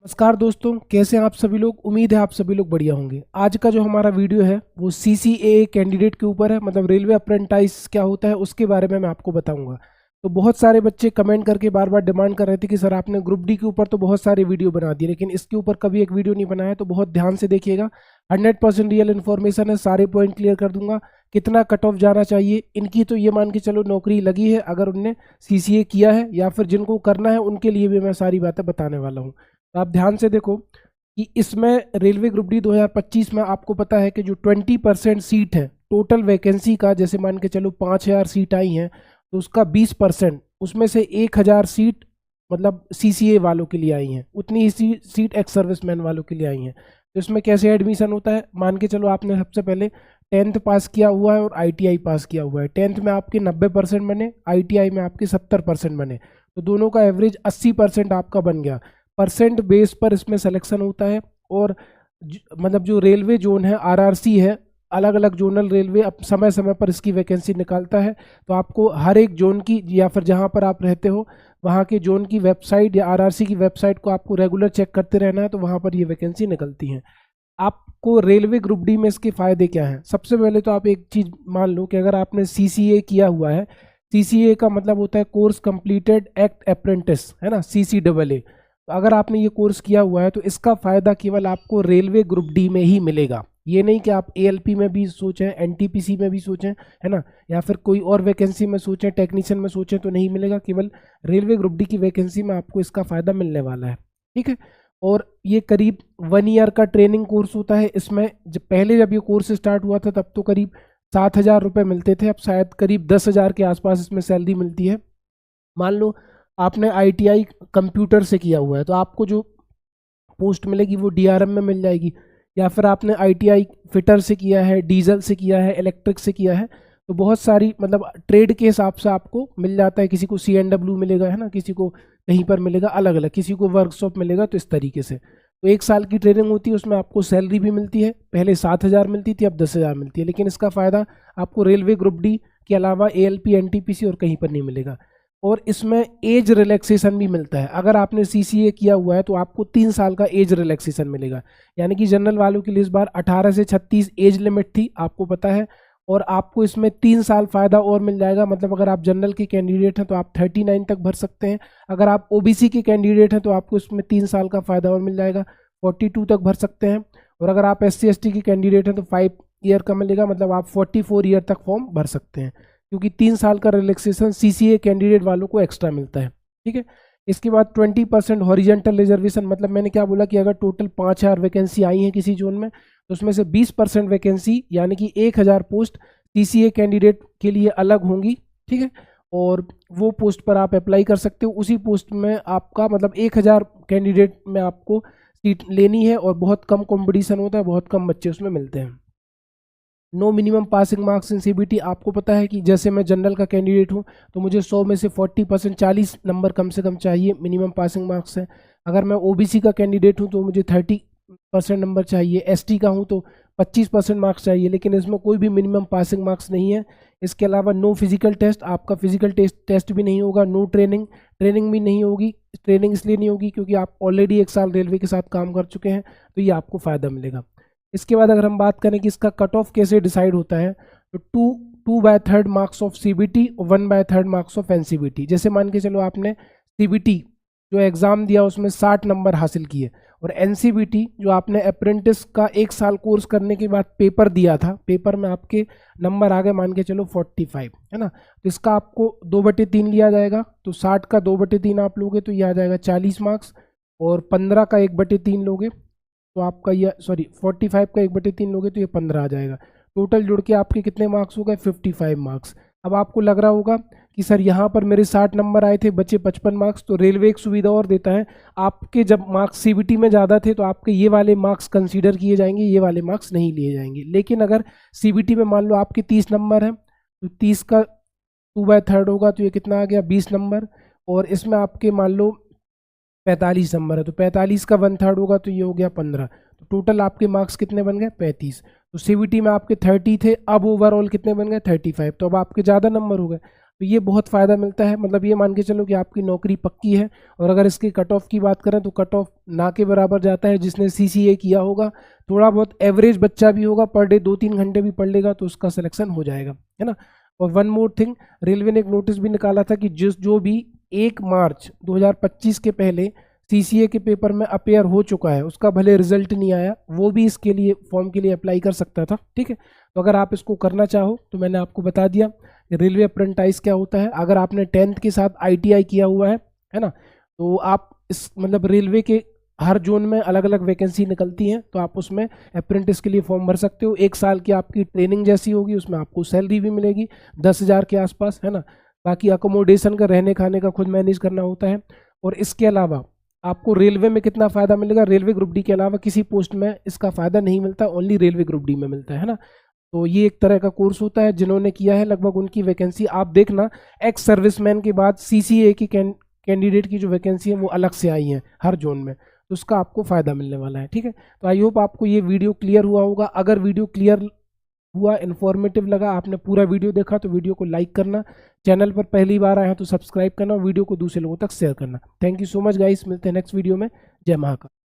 नमस्कार दोस्तों, कैसे हैं आप सभी लोग। उम्मीद है आप सभी लोग बढ़िया होंगे। आज का जो हमारा वीडियो है वो CCA कैंडिडेट के ऊपर है, मतलब रेलवे अप्रेंटाइज क्या होता है उसके बारे में मैं आपको बताऊंगा। तो बहुत सारे बच्चे कमेंट करके बार बार डिमांड कर रहे थे कि सर आपने ग्रुप डी के ऊपर तो बहुत सारे वीडियो बना दिए, लेकिन इसके ऊपर कभी एक वीडियो नहीं बनाया। तो बहुत ध्यान से देखिएगा, 100% रियल इन्फॉर्मेशन है, सारे पॉइंट क्लियर कर दूंगा। कितना कट ऑफ जाना चाहिए इनकी, तो ये मान के चलो नौकरी लगी है अगर उनने CCA किया है, या फिर जिनको करना है उनके लिए भी मैं सारी बातें बताने वाला हूँ। तो आप ध्यान से देखो कि इसमें रेलवे ग्रुप डी 2025 में आपको पता है कि जो 20% सीट है टोटल वैकेंसी का, जैसे मान के चलो 5000 सीट आई हैं, तो उसका 20% उसमें से 1000 सीट मतलब CCA वालों के लिए आई हैं, उतनी ही सीट एक्स सर्विसमैन वालों के लिए आई हैं। तो इसमें कैसे एडमिशन होता है, मान के चलो आपने सबसे पहले 10th पास किया हुआ है और ITI पास किया हुआ है। 10th में आपके 90% बने, ITI में आपके 70% बने, तो दोनों का एवरेज 80% आपका बन गया। परसेंट बेस पर इसमें सिलेक्शन होता है। और मतलब जो रेलवे जोन है RRC है, अलग अलग जोनल रेलवे अब समय समय पर इसकी वैकेंसी निकालता है। तो आपको हर एक जोन की, या फिर जहाँ पर आप रहते हो वहाँ के जोन की वेबसाइट या RRC की वेबसाइट को आपको रेगुलर चेक करते रहना है, तो वहाँ पर ये वैकेंसी निकलती हैं। आपको रेलवे ग्रुप डी में इसके फायदे क्या हैं। सबसे पहले तो आप एक चीज़ मान लो कि अगर आपने CCA किया हुआ है, CCA का मतलब होता है कोर्स कंप्लीटेड एक्ट अप्रेंटिस, है ना, CCAA। तो अगर आपने ये कोर्स किया हुआ है तो इसका फ़ायदा केवल आपको रेलवे ग्रुप डी में ही मिलेगा। ये नहीं कि आप ALP में भी सोचें, NTPC में भी सोचें, है ना, या फिर कोई और वैकेंसी में सोचें, टेक्नीशियन में सोचें, तो नहीं मिलेगा। केवल रेलवे ग्रुप डी की वैकेंसी में आपको इसका फ़ायदा मिलने वाला है, ठीक है। और ये करीब 1 ईयर का ट्रेनिंग कोर्स होता है। इसमें जब ये कोर्स स्टार्ट हुआ था तब तो करीब 7000 रुपये मिलते थे, अब शायद करीब 10,000 के आसपास इसमें सैलरी मिलती है। मान लो आपने ITI कंप्यूटर से किया हुआ है तो आपको जो पोस्ट मिलेगी वो DRM में मिल जाएगी, या फिर आपने ITI फिटर से किया है, डीजल से किया है, इलेक्ट्रिक से किया है, तो बहुत सारी मतलब ट्रेड के हिसाब से आपको मिल जाता है। किसी को CNW मिलेगा, है ना, किसी को कहीं पर मिलेगा अलग अलग, किसी को वर्कशॉप मिलेगा। तो इस तरीके से तो 1 साल की ट्रेनिंग होती है, उसमें आपको सैलरी भी मिलती है। पहले 7000 मिलती थी, अब 10,000 मिलती है। लेकिन इसका फ़ायदा आपको रेलवे ग्रुप डी के अलावा ALP NTPC और कहीं पर नहीं मिलेगा। और इसमें एज रिलैक्सेशन भी मिलता है। अगर आपने CCA किया हुआ है तो आपको 3 साल का एज रिलैक्सेशन मिलेगा, यानी कि जनरल वालों के लिए इस बार 18 से 36 एज लिमिट थी, आपको पता है। और आपको इसमें 3 साल फ़ायदा और मिल जाएगा। मतलब अगर आप जनरल के कैंडिडेट हैं तो आप 39 तक भर सकते हैं। अगर आप OBC के कैंडिडेट हैं तो आपको इसमें 3 साल का फ़ायदा और मिल जाएगा, 42 तक भर सकते हैं। और अगर आप SC ST के कैंडिडेट हैं तो 5 ईयर का मिलेगा, मतलब आप 44 ईयर तक फॉर्म भर सकते हैं, क्योंकि 3 साल का रिलैक्सेशन CCA कैंडिडेट वालों को एक्स्ट्रा मिलता है, ठीक है। इसके बाद 20% हॉरिजेंटल रिजर्वेशन, मतलब मैंने क्या बोला कि अगर टोटल 5000 वैकेंसी आई हैं किसी जोन में, तो उसमें से 20% वैकेंसी यानी कि 1000 पोस्ट CCA कैंडिडेट के लिए अलग होंगी, ठीक है। और वो पोस्ट पर आप अप्लाई कर सकते हो। उसी पोस्ट में आपका मतलब 1000 कैंडिडेट में आपको सीट लेनी है, और बहुत कम कंपटीशन होता है, बहुत कम बच्चे उसमें मिलते हैं। No minimum passing marks in CBT। आपको पता है कि जैसे मैं जनरल का कैंडिडेट हूँ तो मुझे 100 में से 40% 40 नंबर कम से कम चाहिए, मिनिमम पासिंग मार्क्स है। अगर मैं OBC का कैंडिडेट हूँ तो मुझे 30% नंबर चाहिए, ST का हूँ तो 25% मार्क्स चाहिए। लेकिन इसमें कोई भी मिनिमम पासिंग मार्क्स नहीं है। इसके अलावा नो फिजिकल टेस्ट, आपका फिजिकल टेस्ट भी नहीं होगा। नो ट्रेनिंग भी नहीं होगी। ट्रेनिंग इसलिए नहीं होगी क्योंकि आप ऑलरेडी 1 साल रेलवे के साथ काम कर चुके हैं, तो ये आपको फ़ायदा मिलेगा। इसके बाद अगर हम बात करें कि इसका कट ऑफ कैसे डिसाइड होता है, तो 2/3 मार्क्स ऑफ CBT और 1/3 मार्क्स ऑफ NCBT। जैसे मान के चलो आपने CBT जो एग्ज़ाम दिया उसमें 60 नंबर हासिल किए, और NCBT जो आपने अप्रेंटिस का 1 साल कोर्स करने के बाद पेपर दिया था, पेपर में आपके नंबर आ गए मान के चलो 45, है ना। तो इसका आपको 2/3 लिया जाएगा। तो 60 का 2/3 आप लोगे तो ये आ जाएगा 40 मार्क्स, और 15 का 1/3 लोगे तो आपका ये 45 का 1/3 लोगे तो ये 15 आ जाएगा। टोटल जुड़ के आपके कितने मार्क्स हो गए, 55 मार्क्स। अब आपको लग रहा होगा कि सर यहाँ पर मेरे 60 नंबर आए थे, बचे 55 मार्क्स। तो रेलवे एक सुविधा और देता है, आपके जब मार्क्स CBT में ज़्यादा थे तो आपके ये वाले मार्क्स कंसीडर किए जाएंगे, ये वाले मार्क्स नहीं लिए जाएंगे। लेकिन अगर CBT में मान लो आपके 30 नंबर हैं तो 30 का 2/3 होगा तो ये कितना आ गया, 20 नंबर। और इसमें आपके मान लो 45 नंबर है तो 45 का 1/3 होगा तो ये हो गया 15। तो टोटल आपके मार्क्स कितने बन गए, 35। तो CBT में आपके 30 थे, अब ओवरऑल कितने बन गए, 35। तो अब आपके ज़्यादा नंबर हो गए। तो ये बहुत फ़ायदा मिलता है। मतलब ये मान के चलो कि आपकी नौकरी पक्की है। और अगर इसकी कट ऑफ की बात करें तो कट ऑफ ना के बराबर जाता है। जिसने CCA किया होगा, थोड़ा बहुत एवरेज बच्चा भी होगा, पर डे 2-3 घंटे भी पढ़ लेगा तो उसका सिलेक्शन हो जाएगा, है ना। और वन मोर थिंग, रेलवे ने एक नोटिस भी निकाला था कि जो भी 1 मार्च 2025 के पहले CCA के पेपर में अपेयर हो चुका है, उसका भले रिजल्ट नहीं आया, वो भी इसके लिए फॉर्म के लिए अप्लाई कर सकता था, ठीक है। तो अगर आप इसको करना चाहो तो मैंने आपको बता दिया रेलवे अप्रेंटाइज क्या होता है। अगर आपने 10th के साथ ITI किया हुआ है ना, तो आप इस मतलब रेलवे के हर जोन में अलग अलग वैकेंसी निकलती हैं, तो आप उसमें अप्रेंटिस के लिए फॉर्म भर सकते हो। 1 साल की आपकी ट्रेनिंग जैसी होगी, उसमें आपको सैलरी भी मिलेगी 10,000 के आसपास, है ना। बाकी अकोमोडेशन का, रहने खाने का खुद मैनेज करना होता है। और इसके अलावा आपको रेलवे में कितना फ़ायदा मिलेगा, रेलवे ग्रुप डी के अलावा किसी पोस्ट में इसका फ़ायदा नहीं मिलता, ओनली रेलवे ग्रुप डी में मिलता है ना। तो ये एक तरह का कोर्स होता है, जिन्होंने किया है लगभग उनकी वैकेंसी आप देखना, एक्स सर्विसमैन के बाद CCA की कैंडिडेट की जो वैकेंसी है वो अलग से आई है हर जोन में, तो उसका आपको फ़ायदा मिलने वाला है, ठीक है। तो आई होप आपको ये वीडियो क्लियर हुआ होगा। अगर वीडियो क्लियर हुआ, इन्फॉर्मेटिव लगा, आपने पूरा वीडियो देखा, तो वीडियो को लाइक करना, चैनल पर पहली बार आए हैं तो सब्सक्राइब करना और वीडियो को दूसरे लोगों तक शेयर करना। Thank you so much guys, मिलते हैं नेक्स्ट वीडियो में। जय महाकाल।